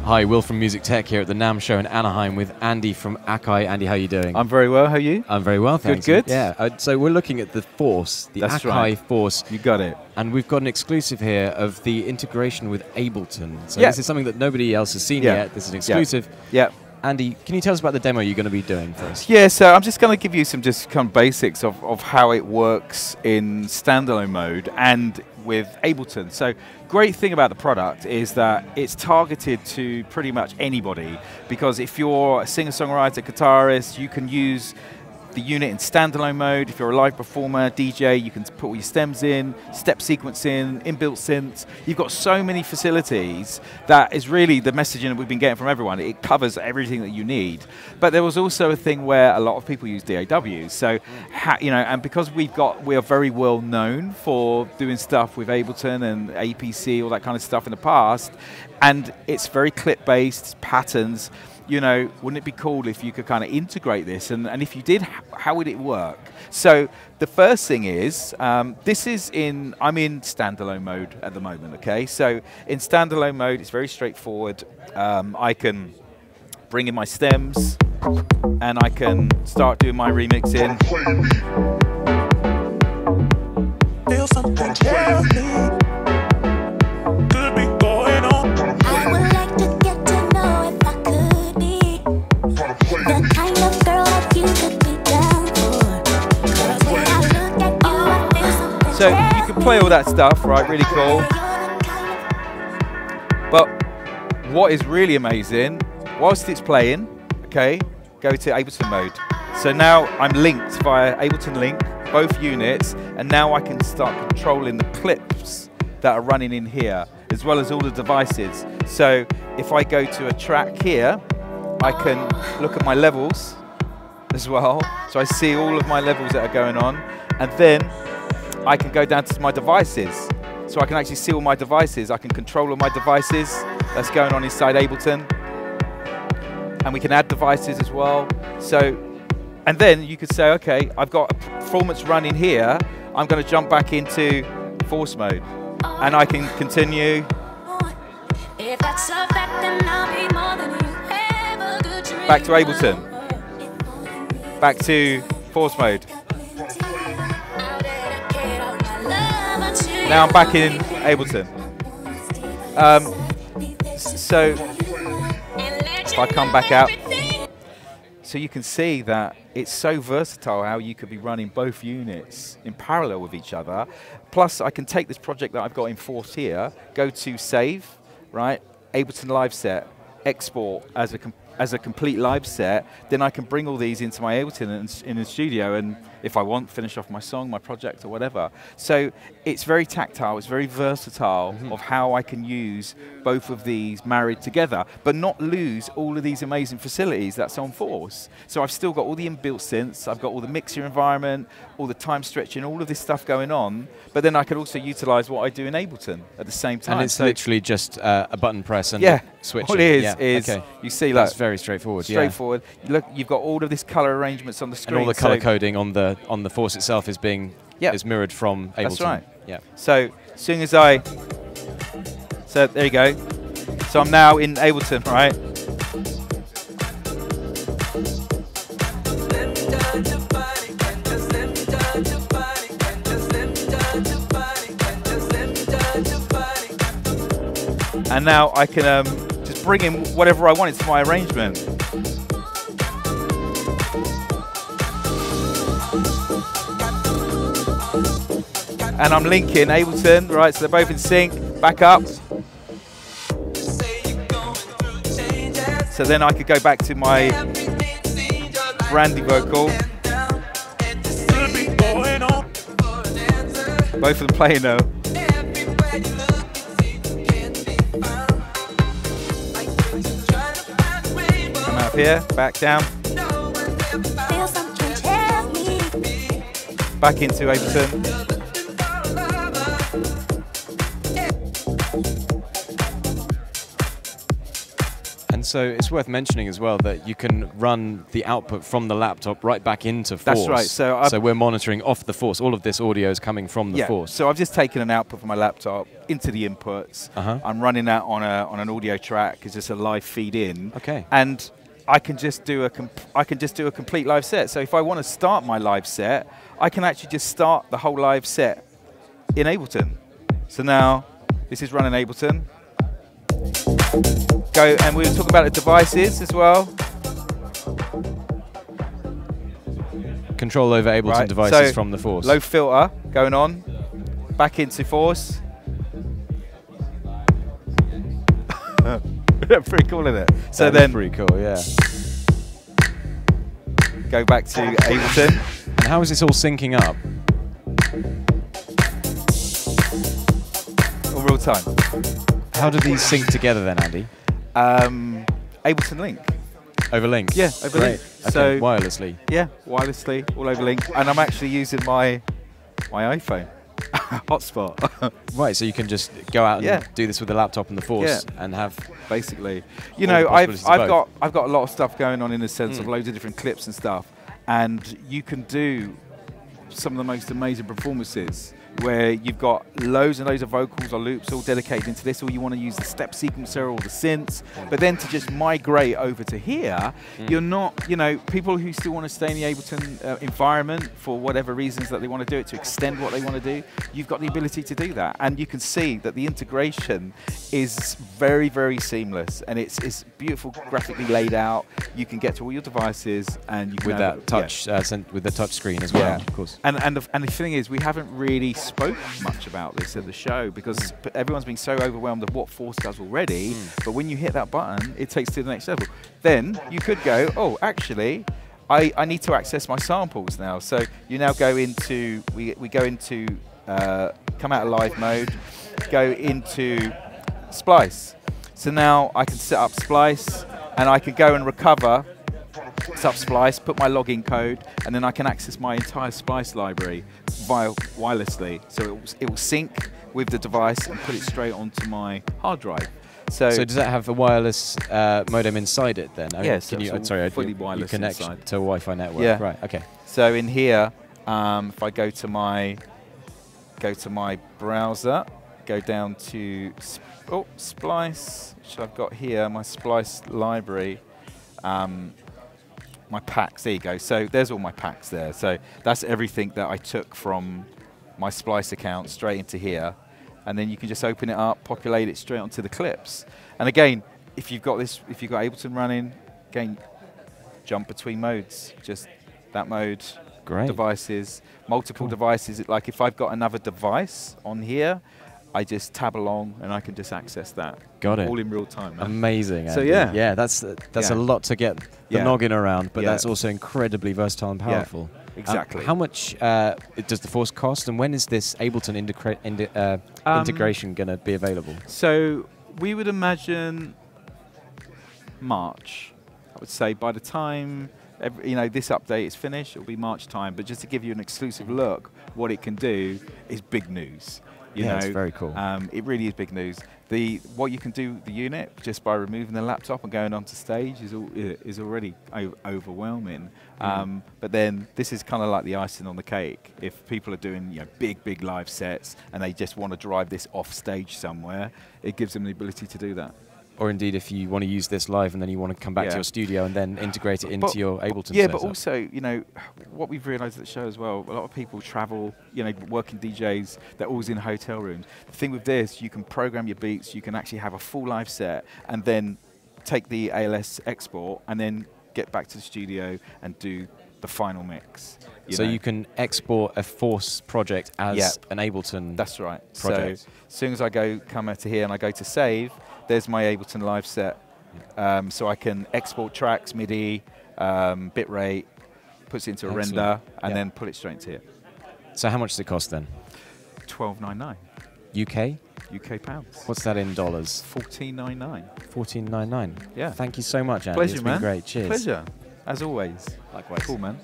Hi, Will from MusicTech here at the NAMM show in Anaheim with Andy from Akai. Andy, how are you doing? I'm very well. How are you? I'm very well, thanks. Good, good. Yeah, so we're looking at the Force, the That's Akai right. Force. You got it. And we've got an exclusive here of the integration with Ableton. So Yeah. this is something that nobody else has seen Yeah. yet. This is an exclusive. Yeah. Andy, can you tell us about the demo you're going to be doing for us? Yeah, so I'm just going to give you some just kind of basics of how it works in standalone mode and with Ableton. So great thing about the product is that it's targeted to pretty much anybody, because if you're a singer-songwriter, guitarist, you can use the unit in standalone mode. If you're a live performer, DJ, you can put all your stems in, step sequence in, inbuilt synths. You've got so many facilities that is really the messaging that we've been getting from everyone. It covers everything that you need. But there was also a thing where a lot of people use DAWs. So, and because we are very well known for doing stuff with Ableton and APC, all that kind of stuff in the past, and it's very clip-based, patterns. Wouldn't it be cool if you could kind of integrate this? And if you did, how would it work? So the first thing is, I'm in standalone mode at the moment, okay? So in standalone mode, it's very straightforward. I can bring in my stems, and I can start doing my remixing. Feel something tell me. Could be going on. I would like to get to know if I could be the kind of girl that you could be down for. 'Cause when I look at you, I feel something. So you can play all that stuff, right? Really cool. But what is really amazing, whilst it's playing, okay, go to Ableton mode. So now I'm linked via Ableton Link, both units, and now I can start controlling the clips that are running in here, as well as all the devices. So if I go to a track here, I can look at my levels as well. So I see all of my levels that are going on, and then I can go down to my devices. So I can actually see all my devices. I can control all my devices that's going on inside Ableton. And we can add devices as well. So, and then you could say, okay, I've got a performance running here. I'm going to jump back into Force mode, and I can continue. If that's a fact, then I'll be more than you ever could dream. Back to Ableton. Back to Force mode. Now I'm back in Ableton. So if I come back out, so you can see that it's so versatile how you could be running both units in parallel with each other. Plus, I can take this project that I've got in Force here, go to Save, right? Ableton Live Set, export as a complete live set. Then I can bring all these into my Ableton in the studio, and if I want, finish off my song, my project, or whatever. So it's very tactile, it's very versatile of how I can use both of these married together, but not lose all of these amazing facilities that's on Force. So I've still got all the inbuilt synths, I've got all the mixer environment, all the time stretching, all of this stuff going on, but then I could also utilize what I do in Ableton at the same time. And it's literally just a button press and switch. All it is okay. You see that's like very straightforward. Straightforward. Look, you've got all of this color arrangements on the screen. And all the color coding on the Force itself is is mirrored from Ableton. That's right. Yeah. So as soon as so there you go. So I'm now in Ableton, right? And now I can just bring in whatever I want into my arrangement. And I'm linking Ableton, right, so they're both in sync, back up. So then I could go back to my Brandy vocal. Both of them playing though. Come up here, back down. Back into Ableton. also, it's worth mentioning as well that you can run the output from the laptop right back into Force. That's right. So we're monitoring off the Force. All of this audio is coming from the Force. So I've just taken an output from my laptop into the inputs. I'm running that on an audio track. It's just a live feed in. Okay. And I can just do a complete live set. So if I want to start my live set, I can actually just start the whole live set in Ableton. So now this is running Ableton. Go, and we were talking about the devices as well. Control over Ableton devices from the Force. Low filter going on, back into Force. Pretty cool, isn't it? So then, pretty cool, yeah. Go back to Ableton. And how is this all syncing up? All real time. How do these sync together then, Andy? Ableton Link. Over Link? Yeah, over Link. Okay, so wirelessly? Yeah, wirelessly, all over Link. And I'm actually using my iPhone hotspot. Right, so you can just go out and do this with the laptop and the Force and have... Basically. You know, I've got a lot of stuff going on in the sense of loads of different clips and stuff. And you can do some of the most amazing performances where you've got loads and loads of vocals or loops all dedicated into this, or you want to use the step sequencer or the synths, but then to just migrate over to here, you're not, you know, people who still want to stay in the Ableton environment for whatever reasons that they want to do it, to extend what they want to do, you've got the ability to do that. And you can see that the integration is very, very seamless, and it's beautiful, graphically laid out. You can get to all your devices, and you can with that touch, with the touch screen as well, of course. And the thing is, we haven't really spoke much about this at the show because everyone's been so overwhelmed of what Force does already, but when you hit that button, it takes to the next level. Then you could go, oh, actually, I need to access my samples now. So you now go into, we go into, come out of live mode, go into Splice. So now I can set up Splice, and I can go and recover, set up Splice, put my login code, and then I can access my entire Splice library wirelessly. So it will sync with the device and put it straight onto my hard drive. So does that have a wireless modem inside it then? Yes, can you, fully wireless you connect inside to a Wi-Fi network. Yeah. Right. Okay. So in here, if I go to my browser, go down to Splice, which I've got here, my Splice library. My packs, there you go. So there's all my packs there. So that's everything that I took from my Splice account straight into here. And then you can just open it up, populate it straight onto the clips. And again, if you've got Ableton running, again, jump between modes. Just that mode, devices, multiple devices. Like if I've got another device on here, I just tab along and I can just access that. Got it. All in real time. Man. Amazing. So Andy. That's a lot to get the noggin around, but that's also incredibly versatile and powerful. Exactly. How much does the Force cost, and when is this Ableton integration going to be available? So we would imagine March. I would say by the time this update is finished, it'll be March time. But just to give you an exclusive look, what it can do is big news. You know, it's very cool. It really is big news. What you can do with the unit just by removing the laptop and going onto stage is already overwhelming. But then this is kind of like the icing on the cake. If people are doing big live sets and they just want to drive this off stage somewhere, it gives them the ability to do that. Or indeed, if you want to use this live and then you want to come back to your studio and then integrate it into your Ableton Yeah, setup. but also, what we've realised at the show as well, a lot of people travel, working DJs, they're always in hotel rooms. The thing with this, you can program your beats, you can actually have a full live set and then take the ALS export and then get back to the studio and do the final mix. You can export a Force project as an Ableton That's right. project. So as soon as I come out to here and I go to save, there's my Ableton live set. So I can export tracks, MIDI, bitrate, puts it into a render, and then put it straight into here. So how much does it cost then? $12.99. UK? UK pounds. What's that in dollars? $14.99. $14.99. Yeah. Thank you so much, Andy. Pleasure, it's man. been great. Cheers. Pleasure. As always. Likewise. Cool, man.